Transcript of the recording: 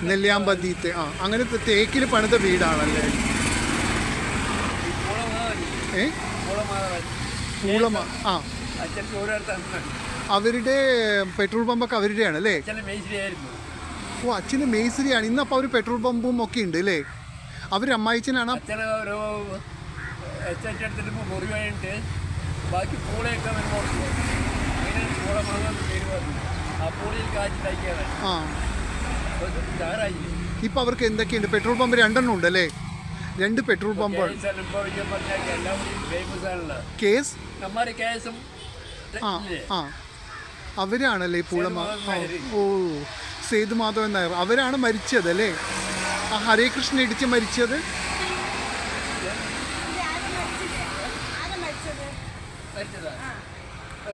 നെല്ലിയാമ്പതിത്തെ അങ്ങനത്തെ തേക്കിൽ പണിത വീടാണല്ലേ? അവരുടെ പെട്രോൾ പമ്പൊക്കെ അവരുടെയാണ് അല്ലേ? ഓ, അച്ഛന് മേസ്രിയാണ്. ഇന്നപ്പോൾ അവർ പെട്രോൾ പമ്പും ഒക്കെ ഉണ്ട് അല്ലേ? അവർ അമ്മായിച്ചനാണ്. ഇപ്പൊ അവർക്ക് എന്തൊക്കെയുണ്ട്? പെട്രോൾ പമ്പ് 2 ഉണ്ട് അല്ലേ? 2 പെട്രോൾ പമ്പ്. കേസ് അവരാണല്ലേ പൂളമാ? ഓ, സേതുമാധവൻ നായർ അവരാണ് മരിച്ചത് അല്ലേ? ആ ഹരേ കൃഷ്ണ ഇടിച്ച് മരിച്ചത്.